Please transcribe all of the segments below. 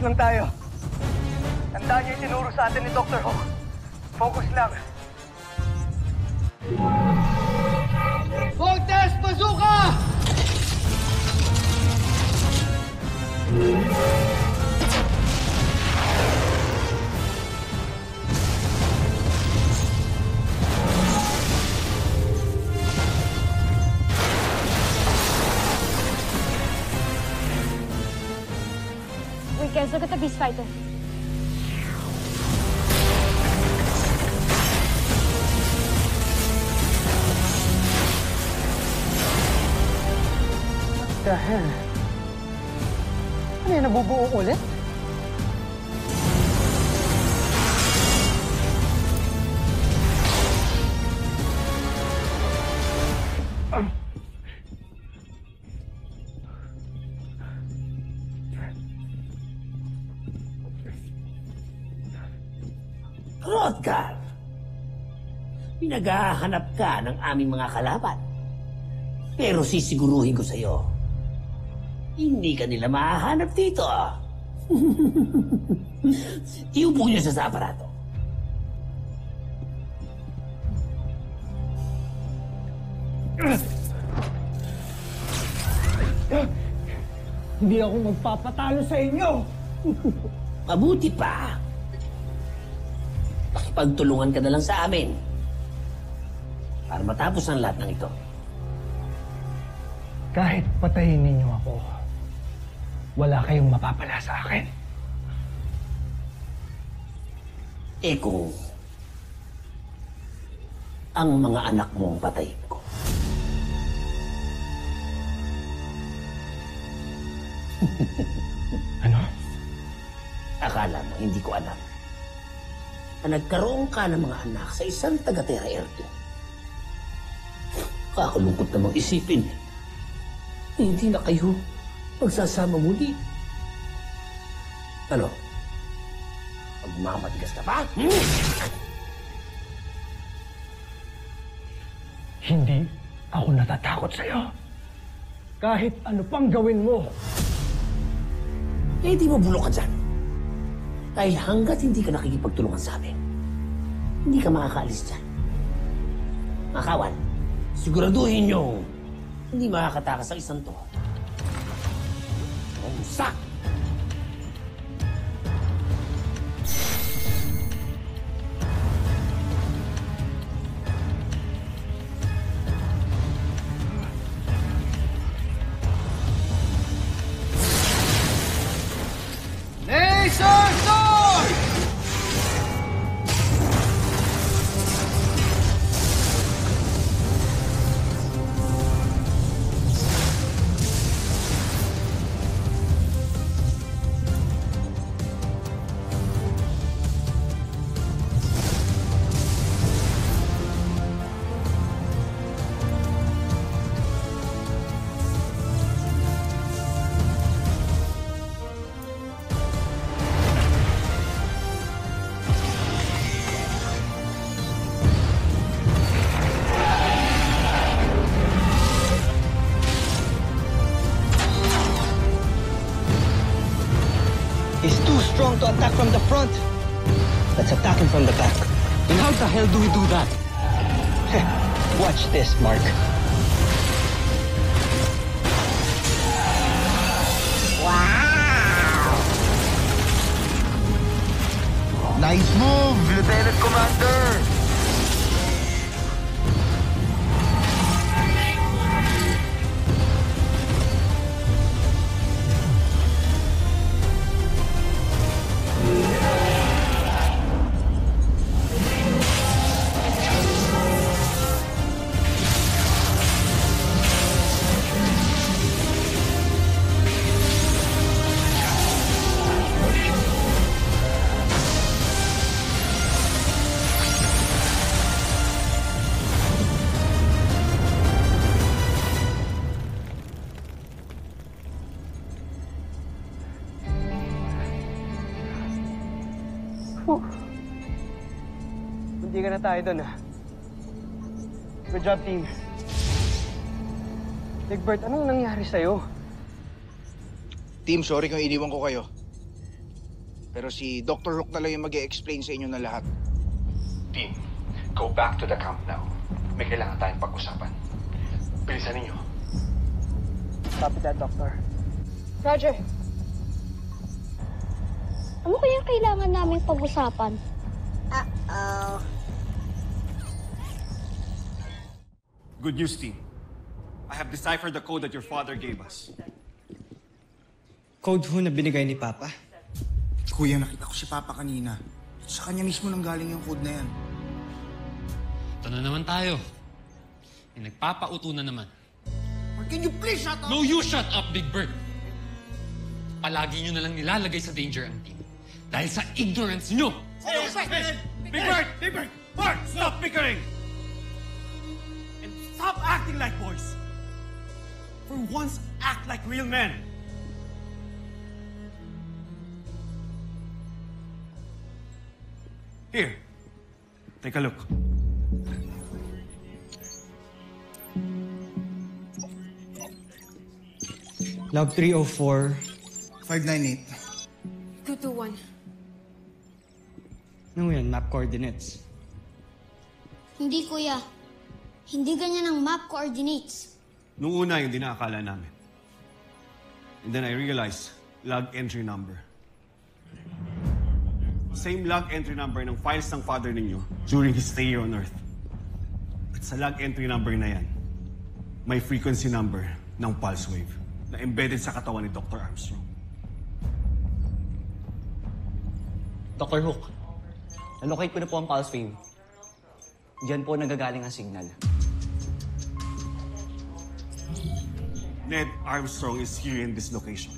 lang tayo. Tandaan niyo yung tinuro sa atin ni Dr. Hawk. Focus lang. Voltes Bazooka! Wait guys, look at the beast fighter. What the hell? Ano yan, nabubuo ulit? Hrothgar, pinaghahanap ka ng aming mga kalaban. Pero sisiguruhin ko sa'yo, hindi ka nila mahahanap dito. Iupo niyo siya sa aparato. Hindi ako magpapatalo sa inyo! Mabuti pa. Pakipagtulungan ka na lang sa amin para matapos ang lahat ng ito. Kahit patayin ninyo ako, wala kayong mapapala sa akin. Eh kung ang mga anak mo ang patayin ko. Ano? Akala mo hindi ko alam na nagkaroon ka ng mga anak sa isang taga-Terra Erde. Kakalungkot namang isipin, hindi na kayo magsasama muli. Ano? Magmamatigas ka pa? Hindi ako natatakot sa'yo. Kahit ano pang gawin mo. Eh, di mo bulok ka dyan. Dahil hanggat hindi ka nakikipagtulungan sa amin, hindi ka makakaalis dyan. Mga kawan, siguraduhin nyo hindi makakatakas ang isang to. Umsak! Laser Sword! He's too strong to attack from the front. Let's attack him from the back. And how the hell do we do that? Watch this, Mark. Nice move, Lieutenant Commander! Hindi ka na tayo doon, ha? Good job, team. Egbert, anong nangyari sa'yo? Team, sorry kung iniwan ko kayo. Pero si Dr. Hook na lang yung mag-e-explain sa inyo na lahat. Team, go back to the camp now. May kailangan tayong pag-usapan. Bilisan ninyo. Copy that, Doctor. Roger. Ano kayang kailangan naming pag-usapan? Good news, team. I have deciphered the code that your father gave us. Code ho na binigay ni Papa? Kuya, nakita ko si Papa kanina. Sa kanya mismo nang galing yung code na yan. Ito na naman tayo. May nagpapauto na naman. Or can you please shut up? No, you shut up, Big Bird! Palagi nyo na lang nilalagay sa danger ang team. Dahil sa ignorance nyo! Big Bird! Big Bird! Bart, stop bickering! And stop acting like boys! For once, act like real men! Here, take a look. Log 304. 598. 221. Ano yan? Map coordinates. Hindi, kuya. Hindi ganyan ang map coordinates. Noong una, yung dinakakala namin. And then I realized, log entry number. Same log entry number ng files ng father ninyo during his stay here on Earth. At sa log entry number na yan, may frequency number ng pulse wave na embedded sa katawan ni Dr. Armstrong. Dr. Hook, nalocate ko na po ang pulse wave. Diyan po nagagaling ang signal. Ned Armstrong is here in this location.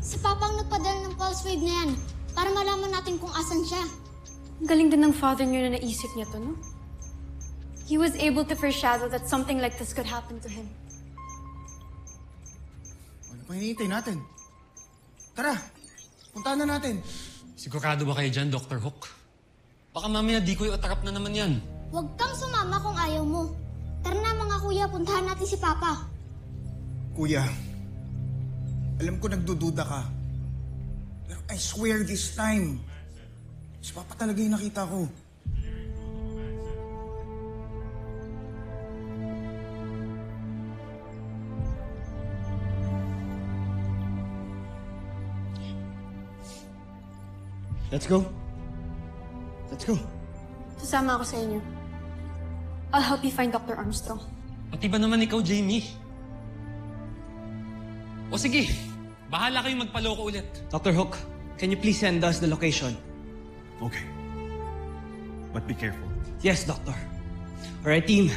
Si Papa ang nagpadala ng pulse wave na yan para malaman natin kung asan siya. Galing din ng father niyo na naisip niya to, no? He was able to foreshadow that something like this could happen to him. Ano pa hinihintay natin? Tara, puntahan na natin. Sigurado ba kayo dyan, Dr. Hook? Baka mamaya di ko atrap na naman yan. Huwag kang sumama kung ayaw mo. Tara na mga kuya, puntahan natin si Papa. Kuya, alam ko nagdududa ka. Pero I swear this time, si Papa talaga yung nakita ko. Let's go. Let's go. Sasama ako sa inyo. I'll help you find Dr. Armstrong. Pati ba naman ikaw, Jamie? O sige, bahala kayong magpaloko ulit. Dr. Hook, can you please send us the location? Okay. But be careful. Yes, Doctor. All right, team.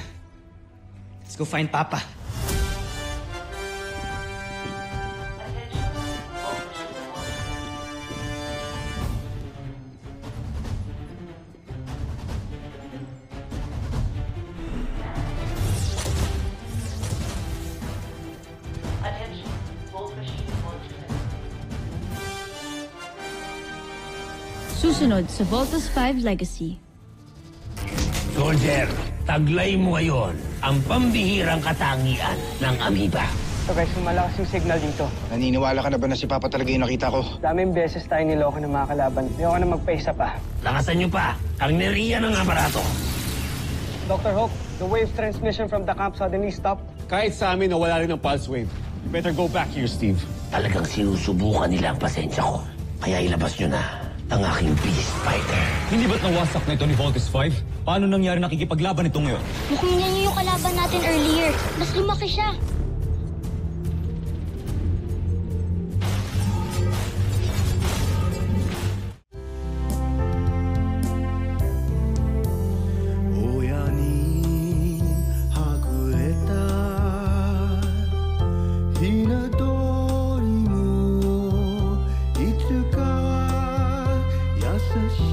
Let's go find Papa. Susunod sa Voltus 5 Legacy. Soldier, taglay mo ngayon ang pambihirang katangian ng amoeba. So guys, malakas yung signal dito. Naniniwala ka na ba na si Papa talaga yung nakita ko? Daming beses tayo niloko ng mga kalaban. Ayoko na magpaisa pa. Lakasan niyo pa ang neriya ng aparato. Dr. Hook, the wave transmission from the camp suddenly stopped. Kahit sa amin nawala rin ang pulse wave. You better go back here, Steve. Talagang sinusubukan nila ang pasensya ko. Kaya ilabas niyo na ang aking Beast Fighter. Hindi ba't nawasak na ito ni Voltus 5? Paano nangyari nakikipaglaban ito ngayon? Mukhang yan yung kalaban natin earlier. Mas lumaki siya. Such